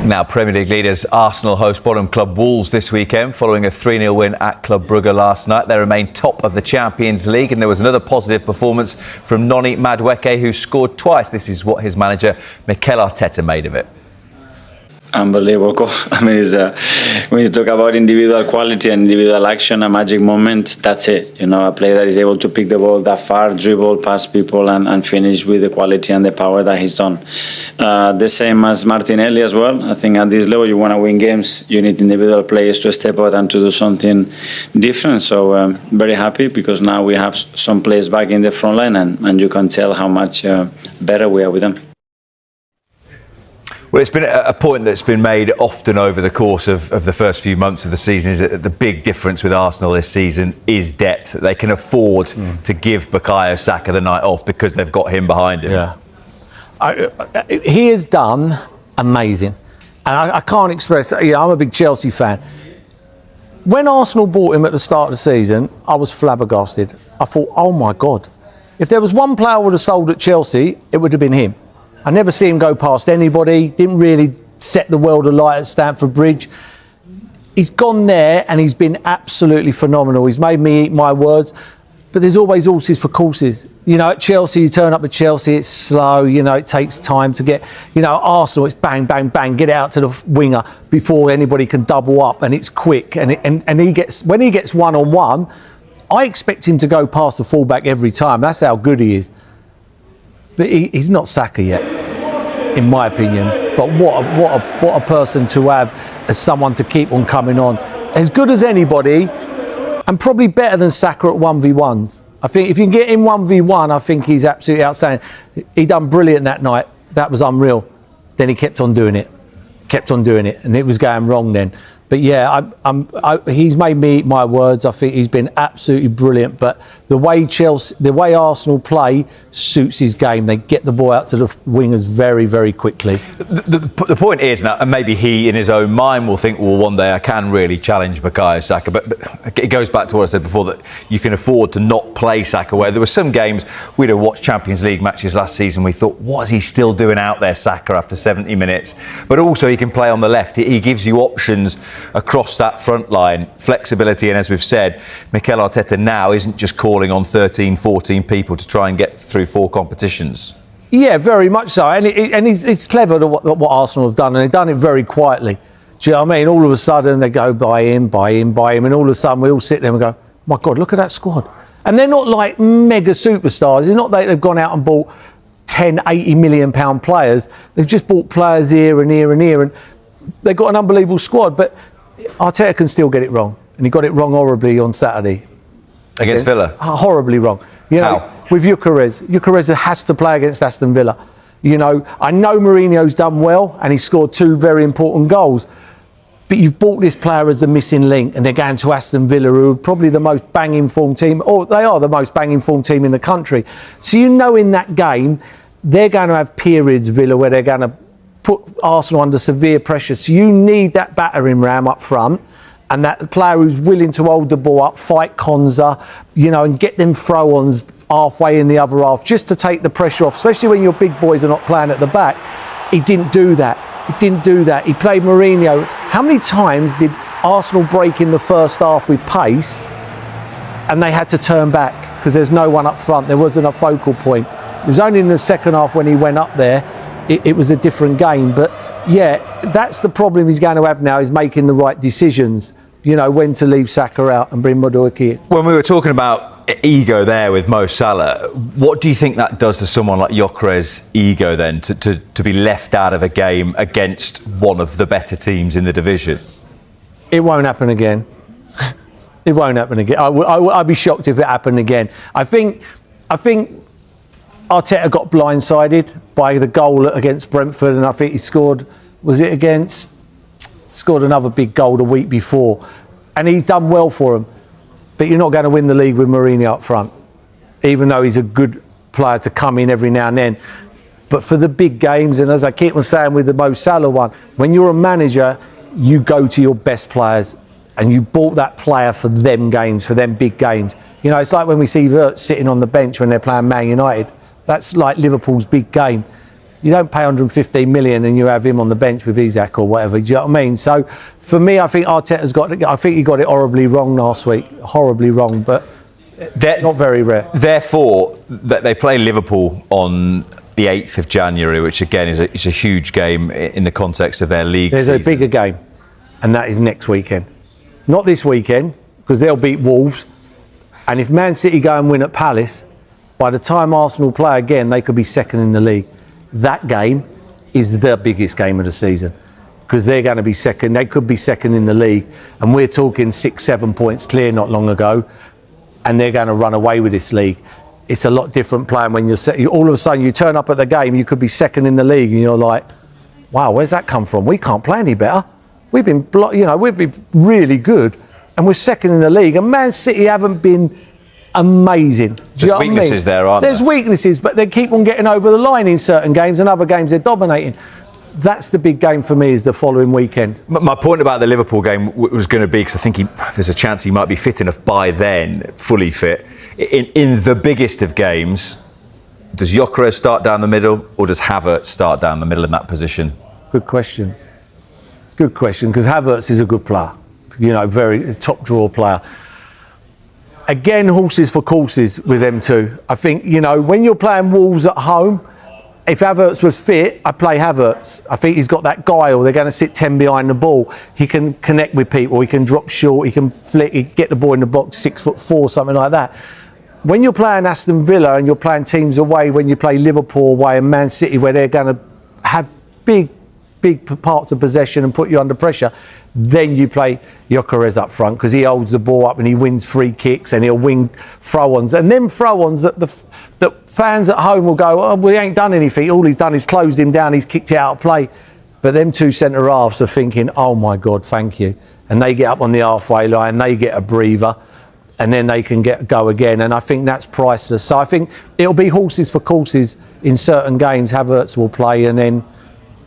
Now, Premier League leaders Arsenal host bottom club Wolves this weekend following a 3-0 win at Club Brugge last night. They remain top of the Champions League, and there was another positive performance from Noni Madueke, who scored twice. This is what his manager Mikel Arteta made of it. Unbelievable. I mean, when you talk about individual quality and individual action, a magic moment, that's it. You know, a player that is able to pick the ball that far, dribble past people and finish with the quality and the power that he's done. The same as Martinelli as well. I think at this level, you want to win games, you need individual players to step out and to do something different. So very happy because now we have some players back in the front line and you can tell how much better we are with them. Well, it's been a point that's been made often over the course of the first few months of the season, is that the big difference with Arsenal this season is depth. They can afford to give Bukayo Saka the night off because they've got him behind him. Yeah, he has done amazing. And I can't express, I'm a big Chelsea fan. When Arsenal bought him at the start of the season, I was flabbergasted. I thought, oh my God, if there was one player I would have sold at Chelsea, it would have been him. I never see him go past anybody, didn't really set the world alight at Stamford Bridge. He's gone there and he's been absolutely phenomenal. He's made me eat my words, but there's always horses for courses. You know, at Chelsea, you turn up at Chelsea, it's slow, you know, it takes time to get, you know, Arsenal, it's bang, bang, bang, get it out to the winger before anybody can double up, and it's quick. And he gets, when he gets one-on-one, I expect him to go past the fullback every time. That's how good he is. But he's not Saka yet, in my opinion. But what a person to have as someone to keep on coming on. As good as anybody, and probably better than Saka at 1v1s. I think if you can get him 1v1, I think he's absolutely outstanding. He done brilliant that night. That was unreal. Then he kept on doing it. And it was going wrong then. But yeah, he's made me eat my words. I think he's been absolutely brilliant. But the way Arsenal play suits his game. They get the ball out to the wingers very, very quickly. The point is, now, and maybe he in his own mind will think, well, one day I can really challenge Bukayo Saka. But it goes back to what I said before, that you can afford to not play Saka. Where there were some games, we'd have watched Champions League matches last season, we thought, what is he still doing out there, Saka, after 70 minutes? But also he can play on the left. He gives you options across that front line, flexibility, and as we've said, Mikel Arteta now isn't just calling on 13, 14 people to try and get through 4 competitions. Yeah, very much so, and it's clever what Arsenal have done, and they've done it very quietly. Do you know what I mean? All of a sudden they go buy him, and all of a sudden we all sit there and go, my God, look at that squad. And they're not like mega superstars. It's not that they've gone out and bought 10, 80 million pound players. They've just bought players here and here and here, and they've got an unbelievable squad. But Arteta can still get it wrong, and he got it wrong horribly on Saturday. Against Villa? Horribly wrong. You know, How? With Gyökeres has to play against Aston Villa. You know, I know Mourinho's done well, and he scored 2 very important goals. But you've bought this player as the missing link, and they're going to Aston Villa, who are probably the most banging form team, or they are the most banging form team in the country. So you know in that game, they're going to have periods, Villa, where they're going to put Arsenal under severe pressure. So you need that battering ram up front, and that player who's willing to hold the ball up, fight Konza, you know, and get them throw-ons halfway in the other half, just to take the pressure off, especially when your big boys are not playing at the back. He didn't do that. He played Mourinho. How many times did Arsenal break in the first half with pace and they had to turn back because there's no one up front? There wasn't a focal point. It was only in the second half when he went up there, it was a different game. But yeah, that's the problem he's going to have now, is making the right decisions. You know, when to leave Saka out and bring Madueke in. When we were talking about ego there with Mo Salah, what do you think that does to someone like Gyökeres' ego then, to be left out of a game against one of the better teams in the division? It won't happen again. It won't happen again. I'd be shocked if it happened again. I think Arteta got blindsided by the goal against Brentford, and I think he scored another big goal the week before, and he's done well for him. But you're not going to win the league with Mourinho up front, even though he's a good player to come in every now and then. But for the big games, and as I keep on saying with the Mo Salah one, when you're a manager, you go to your best players, and you bought that player for them games, for them big games. You know, it's like when we see Vert sitting on the bench when they're playing Man United. That's like Liverpool's big game. You don't pay 115 million and you have him on the bench with Isak or whatever. Do you know what I mean? So for me, I think Arteta's he got it horribly wrong last week. Horribly wrong, but not very rare. Therefore, that they play Liverpool on the 8th of January, which again is a huge game in the context of their league There's season. a bigger game, and that is next weekend. Not this weekend, because they'll beat Wolves. And if Man City go and win at Palace, by the time Arsenal play again, they could be second in the league. That game is the biggest game of the season, because they're going to be second. They could be second in the league, and we're talking 6-7 points clear not long ago, and they're going to run away with this league. It's a lot different playing when all of a sudden you turn up at the game, you could be second in the league, and you're like, wow, where's that come from? We can't play any better. We've been really good, and we're second in the league. And Man City haven't been amazing. There's weaknesses there, aren't there? There's weaknesses, but they keep on getting over the line in certain games, and other games they're dominating. That's the big game for me, is the following weekend. My point about the Liverpool game was going to be, because I think there's a chance he might be fit enough by then, fully fit. In the biggest of games, does Gyökeres start down the middle, or does Havertz start down the middle in that position? Good question. Good question, because Havertz is a good player. Very top draw player. Again, horses for courses with them two. I think, when you're playing Wolves at home, if Havertz was fit, I'd play Havertz. I think he's got that guile. They're going to sit 10 behind the ball. He can connect with people. He can drop short. He can flick. He can get the ball in the box, 6'4", something like that. When you're playing Aston Villa and you're playing teams away, when you play Liverpool away and Man City, where they're going to have big parts of possession and put you under pressure, then you play Gyökeres up front, because he holds the ball up and he wins free kicks and he'll win throw-ons. And them throw-ons that fans at home will go, oh, we ain't done anything. All he's done is closed him down. He's kicked it out of play. But them two centre-halves are thinking, oh, my God, thank you. And they get up on the halfway line, they get a breather, and then they can go again. And I think that's priceless. So I think it'll be horses for courses in certain games. Havertz will play, and then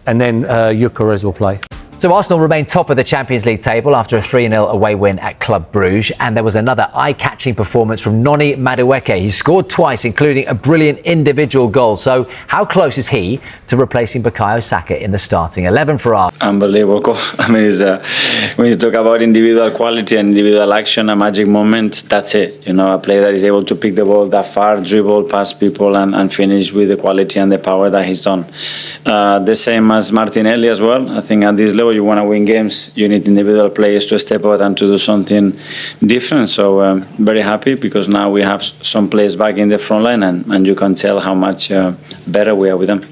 Gyökeres will play. So Arsenal remain top of the Champions League table after a 3-0 away win at Club Brugge, and there was another eye-catching performance from Noni Madueke. He scored twice, including a brilliant individual goal. So how close is he to replacing Bukayo Saka in the starting 11 for Arsenal? Unbelievable goal. I mean, when you talk about individual quality and individual action, a magic moment, that's it. A player that is able to pick the ball that far, dribble past people, and finish with the quality and the power that he's done. The same as Martinelli as well. I think at this level, you want to win games, you need individual players to step out and to do something different. So very happy, because now we have some players back in the front line, and you can tell how much better we are with them.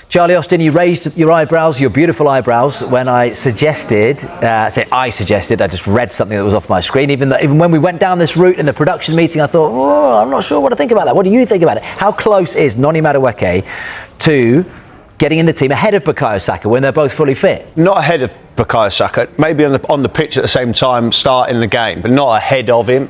Charlie Austin, you raised your eyebrows, your beautiful eyebrows, when I suggested, I just read something that was off my screen. Even when we went down this route in the production meeting, I thought, oh, I'm not sure what to think about that. What do you think about it? How close is Noni Madueke to getting in the team ahead of Bukayo Saka when they're both fully fit? Not ahead of Bukayo Saka, maybe on the pitch at the same time, starting the game, but not ahead of him.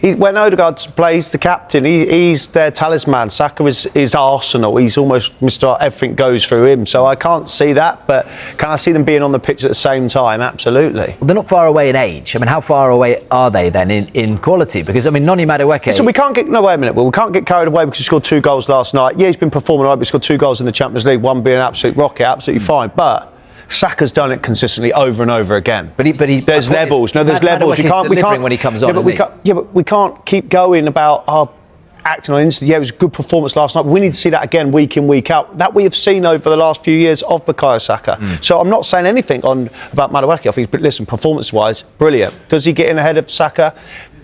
When Odegaard plays the captain, he's their talisman. Saka is Arsenal. He's almost Mr. Everything goes through him. So I can't see that, but can I see them being on the pitch at the same time? Absolutely. Well, they're not far away in age. I mean, how far away are they then in quality? Because, I mean, Noni Madueke... So we can't get... No, wait a minute. Well, we can't get carried away because he scored 2 goals last night. Yeah, he's been performing all right, but he scored 2 goals in the Champions League, one being an absolute rocket, absolutely fine. But Saka's done it consistently over and over again. But there's levels. No, there's levels. We can't when he comes on. But we can't keep going about acting on instant. Yeah, it was a good performance last night. We need to see that again week in, week out. That we have seen over the last few years of Bukayo Saka. So I'm not saying anything about Madueke. I think, but listen, performance-wise, brilliant. Does he get in ahead of Saka?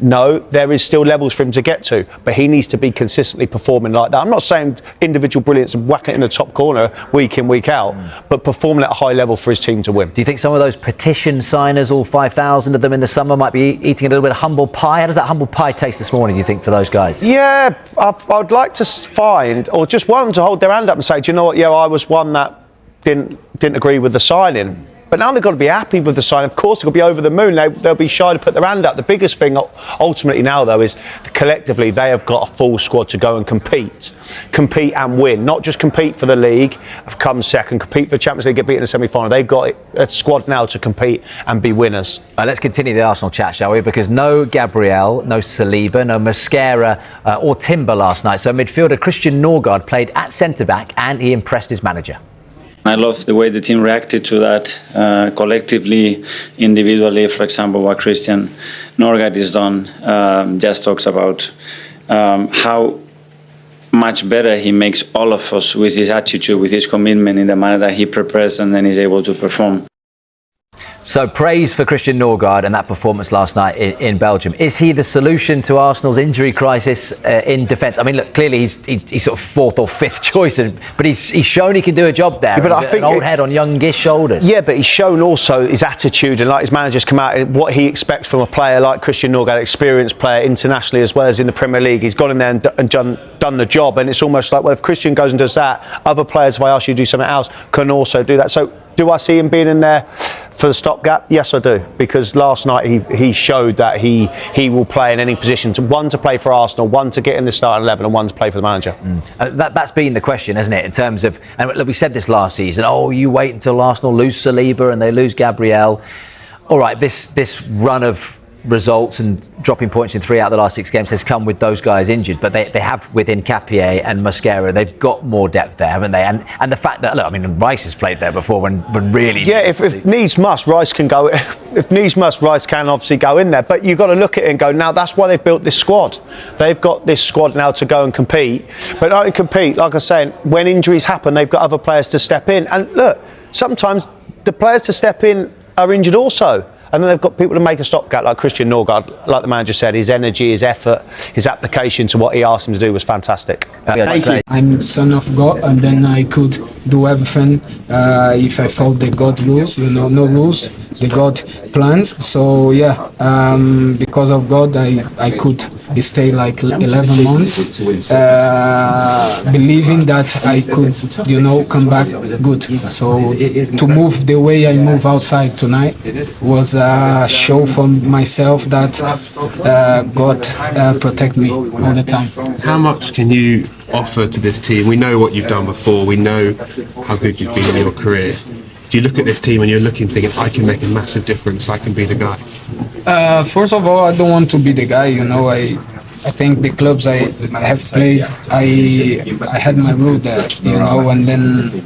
No, there is still levels for him to get to, but he needs to be consistently performing like that. I'm not saying individual brilliance and whacking it in the top corner week in, week out, but performing at a high level for his team to win. Do you think some of those petition signers, all 5,000 of them in the summer, might be eating a little bit of humble pie? How does that humble pie taste this morning, do you think, for those guys? Yeah, I'd like to find, or just one to hold their hand up and say, do you know what, yeah, I was one that didn't agree with the signing. But now they've got to be happy with the sign. Of course, they've got to be over the moon. They'll be shy to put their hand up. The biggest thing ultimately now, though, is collectively they have got a full squad to go and compete and win. Not just compete for the league, come second, compete for the Champions League, get beaten in the semi-final. They've got a squad now to compete and be winners. Let's continue the Arsenal chat, shall we? Because no Gabriel, no Saliba, no Mosquera or Timber last night. So midfielder Christian Norgard played at centre-back and he impressed his manager. I love the way the team reacted to that, collectively, individually. For example, what Christian Norgard has done just talks about how much better he makes all of us with his attitude, with his commitment in the manner that he prepares and then is able to perform. So praise for Christian Norgard and that performance last night in Belgium. Is he the solution to Arsenal's injury crisis in defence? I mean, look, clearly he's sort of fourth or fifth choice, but he's shown he can do a job there. Yeah, but I think an old head on youngish shoulders. Yeah, but he's shown also his attitude and like his manager's come out and what he expects from a player like Christian Norgard, experienced player internationally as well as in the Premier League. He's gone in there and done the job, and it's almost like, well, if Christian goes and does that, other players, if I ask you to do something else, can also do that. So do I see him being in there for the stopgap? Yes, I do, because last night he showed that he will play in any position. One to play for Arsenal, one to get in the starting 11, and one to play for the manager. That's been the question, hasn't it? In terms of, and look, we said this last season. Oh, you wait until Arsenal lose Saliba and they lose Gabriel. All right, this run of results and dropping points in 3 out of the last 6 games has come with those guys injured, but they have with Nketiah and Mosquera, they've got more depth there, haven't they? And the fact that, look, I mean, Rice has played there before when really... Yeah, if needs must, Rice can go. If needs must, Rice can obviously go in there. But you've got to look at it and go, now that's why they've built this squad. They've got this squad now to go and compete. But not only compete, like I was saying, when injuries happen, they've got other players to step in. And look, sometimes the players to step in are injured also. And then they've got people to make a stopgap like Christian Norgard. Like the manager said, his energy, his effort, his application to what he asked him to do was fantastic. Thank you. I'm son of God, and then I could do everything if I followed the God rules. No rules, the God plans. So yeah, because of God, I could stay like 11 months, believing that I could, come back good. So to move the way I move outside tonight was a show for myself that God protect me all the time. How much can you offer to this team? We know what you've done before. We know how good you've been in your career. Do you look at this team and you're thinking, I can make a massive difference, I can be the guy? First of all, I don't want to be the guy, I think the clubs I have played, I had my role there, and then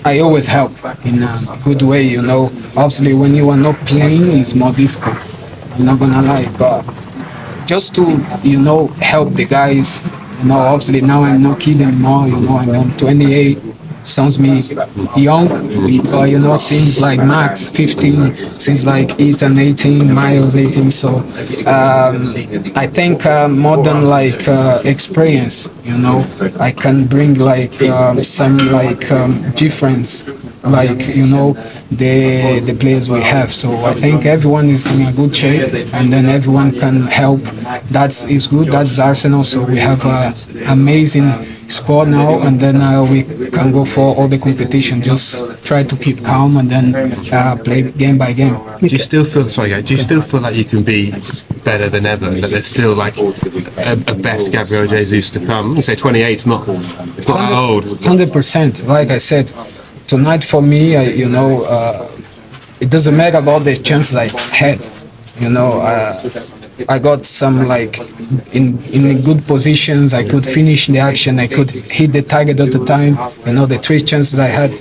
I always help in a good way, Obviously, when you are not playing, it's more difficult. I'm not gonna lie, but just to, help the guys, obviously now I'm not kid anymore, I'm 28. Sounds me young, but seems like max 15, seems like 18, Miles 18. So I think more than like experience, I can bring like some difference, like the players we have. So I think everyone is in a good shape, and then everyone can help. That is good. That's Arsenal. So we have an amazing squad now, and then we can go for all the competition. Just try to keep calm and then play game by game. Do you still feel like you can be better than ever? That there's still like a best Gabriel Jesus to come? You say 28, it's not that old. 100%. Like I said, tonight for me, it doesn't matter about the chances I had. I got some like in good positions. I could finish the action. I could hit the target at the time. The 3 chances I had,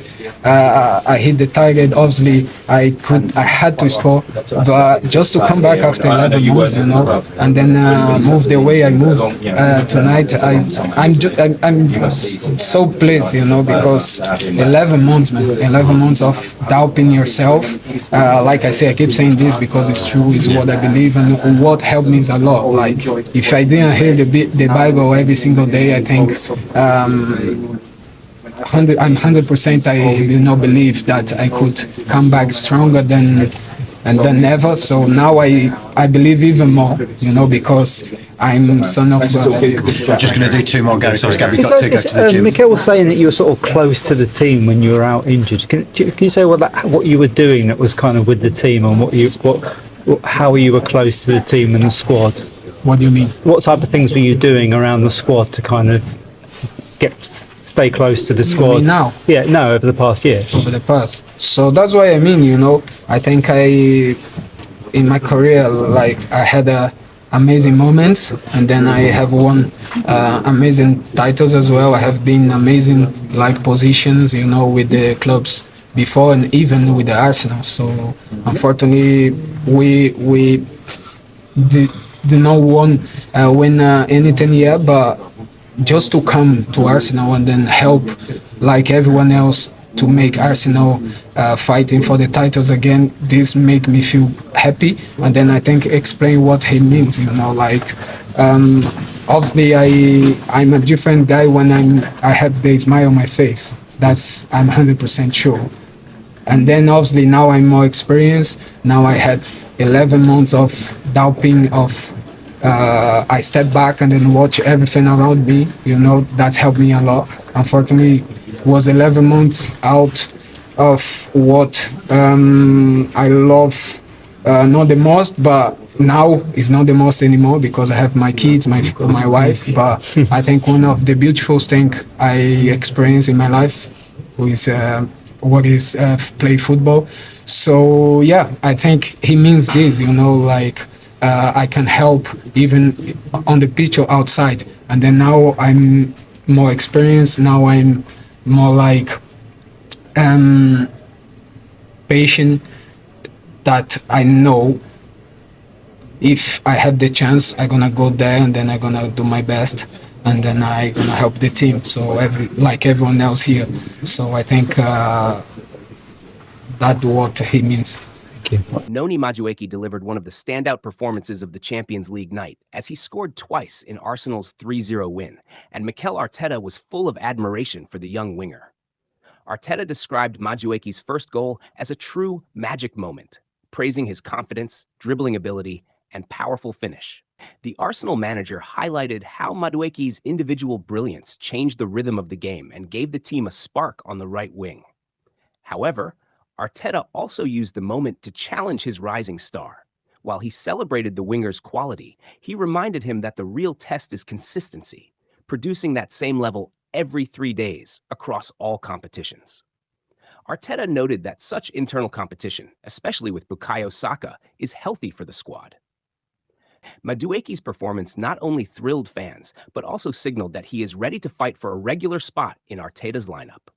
I hit the target. Obviously, I had to score, but just to come back after 11 months, and then move the way I moved tonight. I'm so pleased, because 11 months, man, 11 months of doubting yourself. Like I say, I keep saying this because it's true. It's what I believe, and what helped me is a lot. Like if I didn't hear the Bible every single day, I think. I'm 100%. I believe that I could come back stronger than and than ever. So now I believe even more, you know, because I'm son of God. We're just going to do 2 more goes. Sorry, Gabby, got to go to the gym. Mikel was saying that you were sort of close to the team when you were out injured. Can you say what you were doing that was kind of with the team, and how you were close to the team and the squad? What do you mean? What type of things were you doing around the squad to kind of stay close to the squad? You mean now? Yeah, no, over the past year. Over the past. So that's what I mean, you know. I think in my career, like, I had amazing moments, and then I have won amazing titles as well. I have been amazing like positions, you know, with the clubs before, and even with the Arsenal. So unfortunately, we did not win anything yet, but just to come to Arsenal and then help like everyone else to make Arsenal fighting for the titles again, this make me feel happy. And then I think explain what he means, you know, like obviously I'm a different guy when I have the smile on my face. That's I'm 100% sure. And then obviously now I'm more experienced. Now I had 11 months of doubting of I step back and then watch everything around me, you know, that's helped me a lot. Unfortunately, was 11 months out of what I love, not the most, but now it's not the most anymore because I have my kids, my wife. But I think one of the beautiful things I experienced in my life is play football. So yeah, I think he means this, you know, like I can help even on the pitch or outside. And then now I'm more experienced. Now I'm more like patient, that I know if I have the chance, I'm gonna go there and then I'm gonna do my best, and then I'm gonna help the team. So like everyone else here. So I think that's what he means. Noni Madueke delivered one of the standout performances of the Champions League night as he scored twice in Arsenal's 3-0 win, and Mikel Arteta was full of admiration for the young winger. Arteta described Madueke's first goal as a true magic moment, praising his confidence, dribbling ability, and powerful finish. The Arsenal manager highlighted how Madueke's individual brilliance changed the rhythm of the game and gave the team a spark on the right wing. However, Arteta also used the moment to challenge his rising star. While he celebrated the winger's quality, he reminded him that the real test is consistency, producing that same level every 3 days across all competitions. Arteta noted that such internal competition, especially with Bukayo Saka, is healthy for the squad. Madueke's performance not only thrilled fans, but also signaled that he is ready to fight for a regular spot in Arteta's lineup.